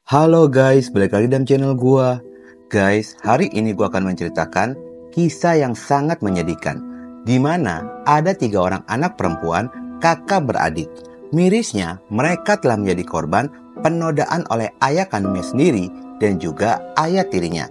Halo guys, balik lagi dalam channel gua. Guys, hari ini gua akan menceritakan kisah yang sangat menyedihkan, di mana ada 3 orang anak perempuan kakak beradik. Mirisnya, mereka telah menjadi korban penodaan oleh ayah kandungnya sendiri dan juga ayah tirinya.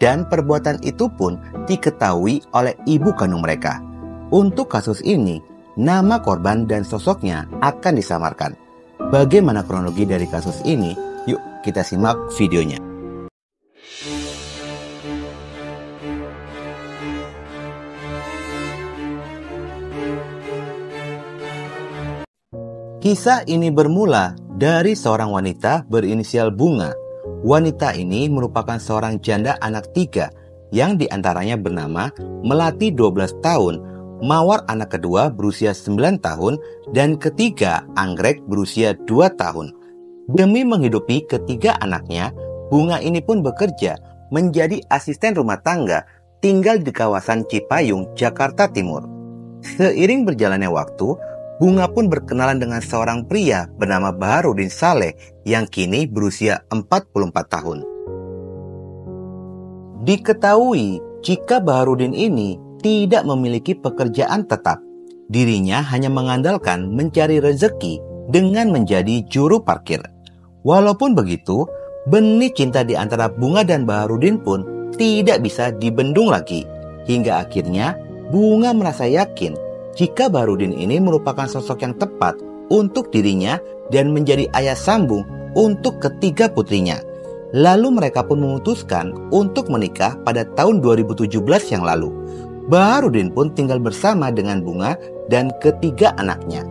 Dan perbuatan itu pun diketahui oleh ibu kandung mereka. Untuk kasus ini, nama korban dan sosoknya akan disamarkan. Bagaimana kronologi dari kasus ini? Yuk kita simak videonya. Kisah ini bermula dari seorang wanita berinisial Bunga. Wanita ini merupakan seorang janda anak 3 yang diantaranya bernama Melati 12 tahun, Mawar anak kedua berusia 9 tahun, dan ketiga Anggrek berusia 2 tahun. Demi menghidupi ketiga anaknya, Bunga ini pun bekerja menjadi asisten rumah tangga tinggal di kawasan Cipayung, Jakarta Timur. Seiring berjalannya waktu, Bunga pun berkenalan dengan seorang pria bernama Baharudin Saleh yang kini berusia 44 tahun. Diketahui jika Baharudin ini tidak memiliki pekerjaan tetap. Dirinya hanya mengandalkan mencari rezeki dengan menjadi juru parkir. Walaupun begitu, benih cinta di antara Bunga dan Baharudin pun tidak bisa dibendung lagi. Hingga akhirnya Bunga merasa yakin jika Baharudin ini merupakan sosok yang tepat untuk dirinya dan menjadi ayah sambung untuk ketiga putrinya. Lalu mereka pun memutuskan untuk menikah pada tahun 2017 yang lalu. Baharudin pun tinggal bersama dengan Bunga dan ketiga anaknya.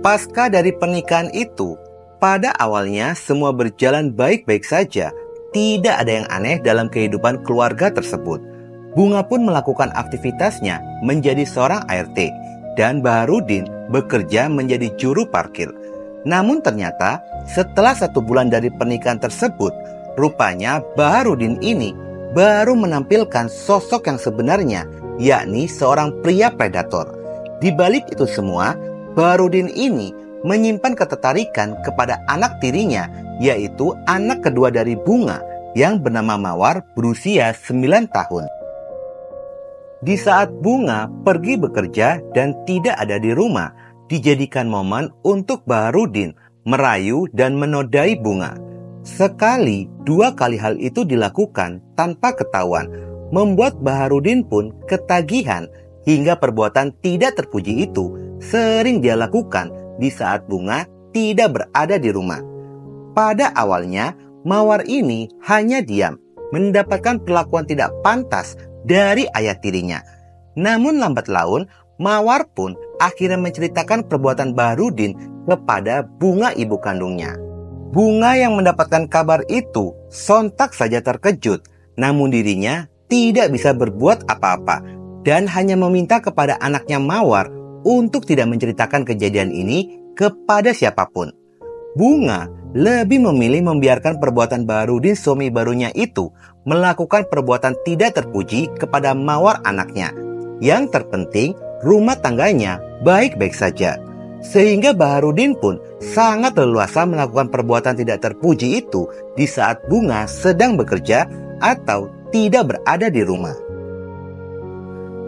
Pasca dari pernikahan itu, pada awalnya semua berjalan baik-baik saja. Tidak ada yang aneh dalam kehidupan keluarga tersebut. Bunga pun melakukan aktivitasnya menjadi seorang ART dan Baharudin bekerja menjadi juru parkir. Namun ternyata setelah 1 bulan dari pernikahan tersebut, rupanya Baharudin ini baru menampilkan sosok yang sebenarnya, yakni seorang pria predator. Di balik itu semua, Baharudin ini menyimpan ketertarikan kepada anak tirinya, yaitu anak kedua dari Bunga yang bernama Mawar berusia 9 tahun. Di saat Bunga pergi bekerja dan tidak ada di rumah, dijadikan momen untuk Baharudin merayu dan menodai Bunga. Sekali, 2 kali hal itu dilakukan tanpa ketahuan, membuat Baharudin pun ketagihan hingga perbuatan tidak terpuji itu sering dia lakukan di saat Bunga tidak berada di rumah. Pada awalnya, Mawar ini hanya diam, mendapatkan perlakuan tidak pantas dari ayah tirinya. Namun lambat laun, Mawar pun akhirnya menceritakan perbuatan Baharudin kepada Bunga ibu kandungnya. Bunga yang mendapatkan kabar itu sontak saja terkejut, namun dirinya tidak bisa berbuat apa-apa dan hanya meminta kepada anaknya Mawar untuk tidak menceritakan kejadian ini kepada siapapun. Bunga lebih memilih membiarkan perbuatan Baharudin suami barunya itu melakukan perbuatan tidak terpuji kepada Mawar anaknya. Yang terpenting, rumah tangganya baik-baik saja. Sehingga Baharudin pun sangat leluasa melakukan perbuatan tidak terpuji itu di saat Bunga sedang bekerja atau tidak berada di rumah.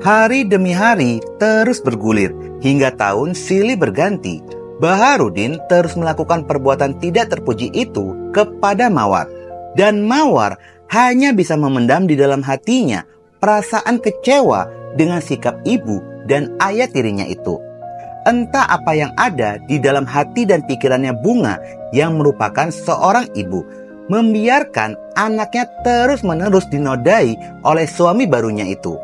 Hari demi hari terus bergulir hingga tahun silih berganti. Baharudin terus melakukan perbuatan tidak terpuji itu kepada Mawar. Dan Mawar hanya bisa memendam di dalam hatinya perasaan kecewa dengan sikap ibu dan ayah tirinya itu. Entah apa yang ada di dalam hati dan pikirannya Bunga yang merupakan seorang ibu, membiarkan anaknya terus-menerus dinodai oleh suami barunya itu.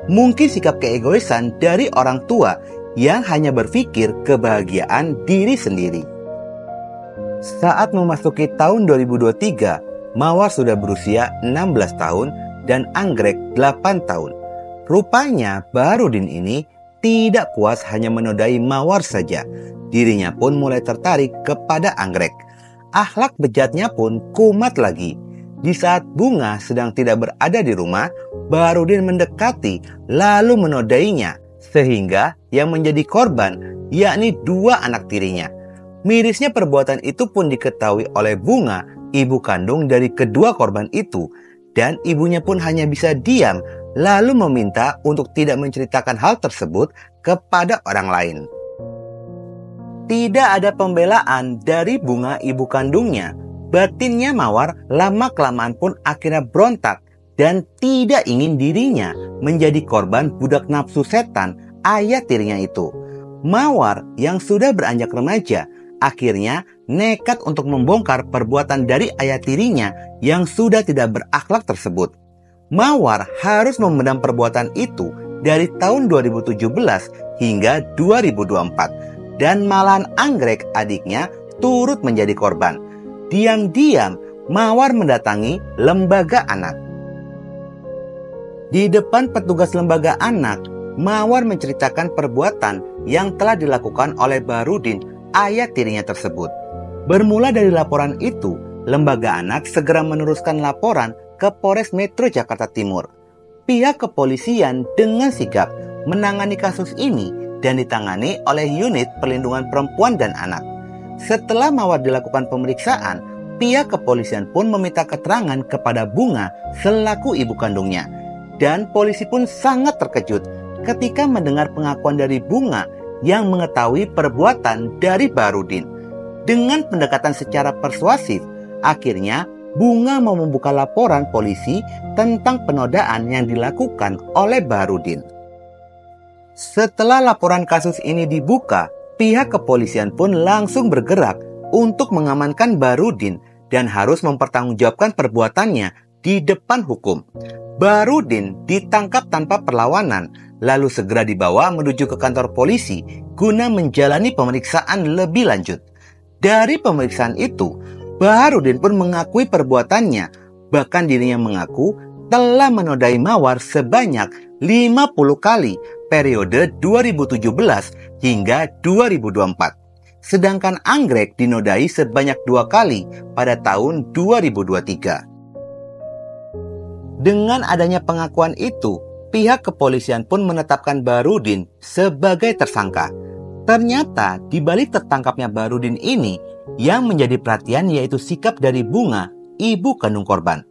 Mungkin sikap keegoisan dari orang tua yang hanya berpikir kebahagiaan diri sendiri. Saat memasuki tahun 2023, Mawar sudah berusia 16 tahun dan Anggrek 8 tahun. Rupanya Baharudin ini tidak puas hanya menodai Mawar saja. Dirinya pun mulai tertarik kepada Anggrek. Akhlak bejatnya pun kumat lagi. Di saat Bunga sedang tidak berada di rumah, Baharudin mendekati lalu menodainya, sehingga yang menjadi korban yakni 2 anak tirinya. Mirisnya perbuatan itu pun diketahui oleh Bunga, ibu kandung dari kedua korban itu, dan ibunya pun hanya bisa diam lalu meminta untuk tidak menceritakan hal tersebut kepada orang lain. Tidak ada pembelaan dari Bunga ibu kandungnya. Batinnya Mawar lama-kelamaan pun akhirnya berontak dan tidak ingin dirinya menjadi korban budak nafsu setan ayah tirinya itu. Mawar yang sudah beranjak remaja akhirnya nekat untuk membongkar perbuatan dari ayah tirinya yang sudah tidak berakhlak tersebut. Mawar harus memendam perbuatan itu dari tahun 2017 hingga 2024. Dan malahan Anggrek adiknya turut menjadi korban. Diam-diam Mawar mendatangi lembaga anak. Di depan petugas lembaga anak, Mawar menceritakan perbuatan yang telah dilakukan oleh Bahrudin, ayah tirinya tersebut. Bermula dari laporan itu, lembaga anak segera meneruskan laporan ke Polres Metro Jakarta Timur. Pihak kepolisian dengan sigap menangani kasus ini dan ditangani oleh Unit Perlindungan Perempuan dan Anak. Setelah Mawar dilakukan pemeriksaan, pihak kepolisian pun meminta keterangan kepada Bunga selaku ibu kandungnya. Dan polisi pun sangat terkejut ketika mendengar pengakuan dari Bunga yang mengetahui perbuatan dari Bahrudin. Dengan pendekatan secara persuasif, akhirnya Bunga mau membuka laporan polisi tentang penodaan yang dilakukan oleh Bahrudin. Setelah laporan kasus ini dibuka, pihak kepolisian pun langsung bergerak untuk mengamankan Bahrudin dan harus mempertanggungjawabkan perbuatannya di depan hukum. Bahrudin ditangkap tanpa perlawanan, lalu segera dibawa menuju ke kantor polisi guna menjalani pemeriksaan lebih lanjut. Dari pemeriksaan itu, Bahrudin pun mengakui perbuatannya, bahkan dirinya mengaku telah menodai Mawar sebanyak 50 kali periode 2017 hingga 2024. Sedangkan Anggrek dinodai sebanyak 2 kali pada tahun 2023. Dengan adanya pengakuan itu, pihak kepolisian pun menetapkan Bahrudin sebagai tersangka. Ternyata di balik tertangkapnya Bahrudin ini, yang menjadi perhatian yaitu sikap dari Bunga, ibu kandung korban.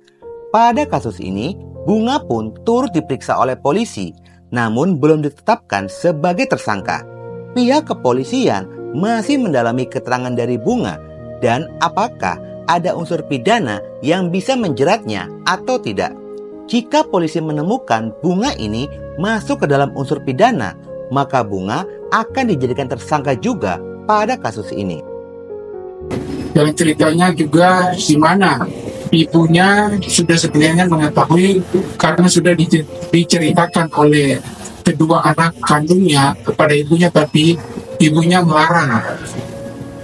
Pada kasus ini, Bunga pun turut diperiksa oleh polisi, namun belum ditetapkan sebagai tersangka. Pihak kepolisian masih mendalami keterangan dari Bunga dan apakah ada unsur pidana yang bisa menjeratnya atau tidak. Jika polisi menemukan Bunga ini masuk ke dalam unsur pidana, maka Bunga akan dijadikan tersangka juga pada kasus ini. Dan ceritanya juga di mana ibunya sudah sebenarnya mengetahui karena sudah diceritakan oleh kedua anak kandungnya kepada ibunya, tapi ibunya melarang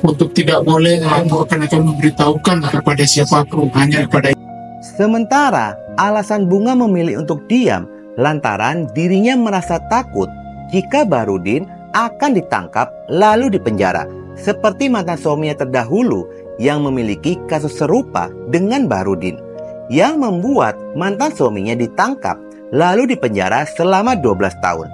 untuk tidak boleh melaporkan atau memberitahukan kepada siapapun, hanya kepada. Sementara alasan Bunga memilih untuk diam lantaran dirinya merasa takut jika Bahrudin akan ditangkap lalu dipenjara, seperti mantan suaminya terdahulu yang memiliki kasus serupa dengan Bahrudin, yang membuat mantan suaminya ditangkap lalu dipenjara selama 12 tahun.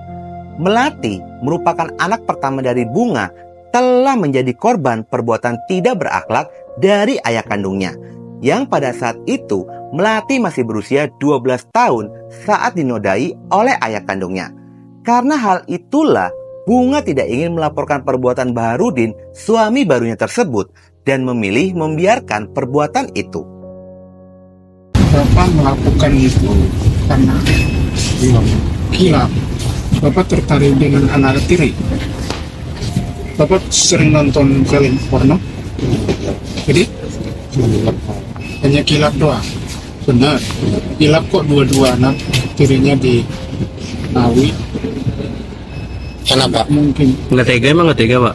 Melati merupakan anak pertama dari Bunga, telah menjadi korban perbuatan tidak berakhlak dari ayah kandungnya, yang pada saat itu Melati masih berusia 12 tahun saat dinodai oleh ayah kandungnya. Karena hal itulah Bunga tidak ingin melaporkan perbuatan Bahrudin, suami barunya tersebut, dan memilih membiarkan perbuatan itu. Bapak melakukan itu karena gila. Bapak tertarik dengan anak tiri. Bapak sering nonton film porno, jadi hanya kilap doang. Benar, kilap kok dua-dua anak tirinya di Nawi. Kenapa? Mungkin Nggak tega, emang nggak tega, Pak?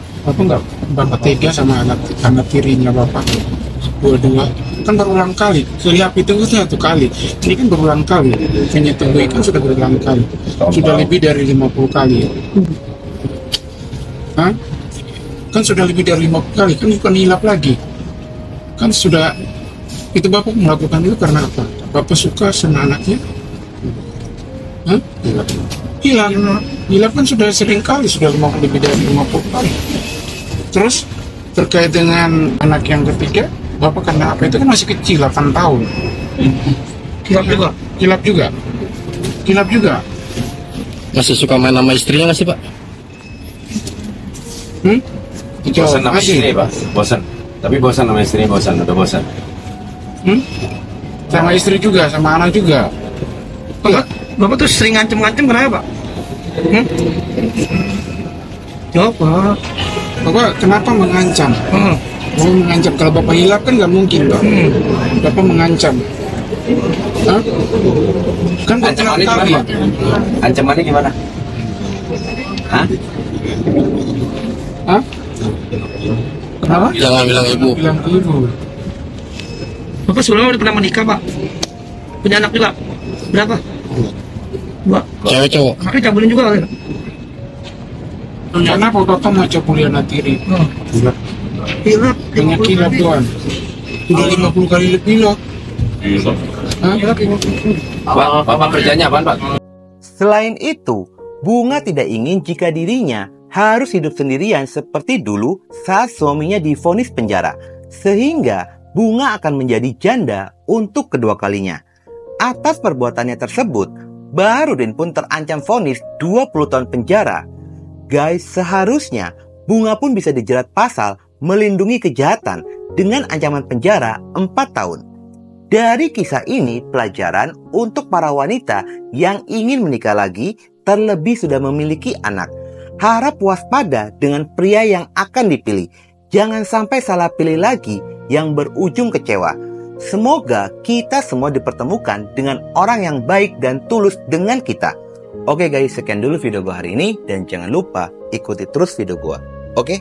Bapak tega sama anak tirinya Bapak dua-dua. Kan berulang kali, kilap itu kan 1 kali. Ini kan berulang kali, menyetujui kan sudah berulang kali. Sudah lebih dari 50 kali. Hah? Kan sudah lebih dari 50 kali, kan bukan hilap lagi. Kan sudah, itu Bapak melakukan itu karena apa? Bapak suka sama anaknya? Hah? Hilap kan sudah sering kali, sudah lebih dari 50 kali. Terus Terkait dengan anak yang ketiga, Bapak karena apa? Itu kan masih kecil, 8 tahun. Kilap juga. Kilap juga. Kilap juga. Masih suka main sama istrinya nggak sih, Pak? Itu Bosan sama masih. istri, Pak. Bosan. Tapi bosan sama istri, bosan. Udah bosan. Sama istri juga, sama anak juga. Bapak tuh sering ngancem-ngancem kenapa, Pak? Jawab, Pak. Bapak kenapa mengancam? Bapak mengancam. Kalau Bapak hilap kan nggak mungkin, Pak. Bapak mengancam. Hah? Kan Bapak Ancamannya tahu, gimana, Pak. Pak? Ancamannya gimana? Hah? Hah? Kenapa? Jangan bilang ibu. Bilang ke ibu. Bapak sebelumnya udah pernah menikah, Pak? Punya anak juga? Berapa? 2. Cewek cowok. Makanya cabulin juga kali. Kenapa Bapak mau kuliah natiri? Kilap. Hanya kilap doang. Udah 50 kali lebih loh. Hah? Bapak kerjanya apaan, Pak? Selain itu, Bunga tidak ingin jika dirinya harus hidup sendirian seperti dulu saat suaminya divonis penjara. Sehingga Bunga akan menjadi janda untuk kedua kalinya. Atas perbuatannya tersebut, Baharudin pun terancam vonis 20 tahun penjara. Guys, seharusnya Bunga pun bisa dijerat pasal melindungi kejahatan dengan ancaman penjara 4 tahun. Dari kisah ini, pelajaran untuk para wanita yang ingin menikah lagi, terlebih sudah memiliki anak. Harap waspada dengan pria yang akan dipilih. Jangan sampai salah pilih lagi yang berujung kecewa. Semoga kita semua dipertemukan dengan orang yang baik dan tulus dengan kita. Oke guys, sekian dulu video gue hari ini. Dan jangan lupa ikuti terus video gue. Oke?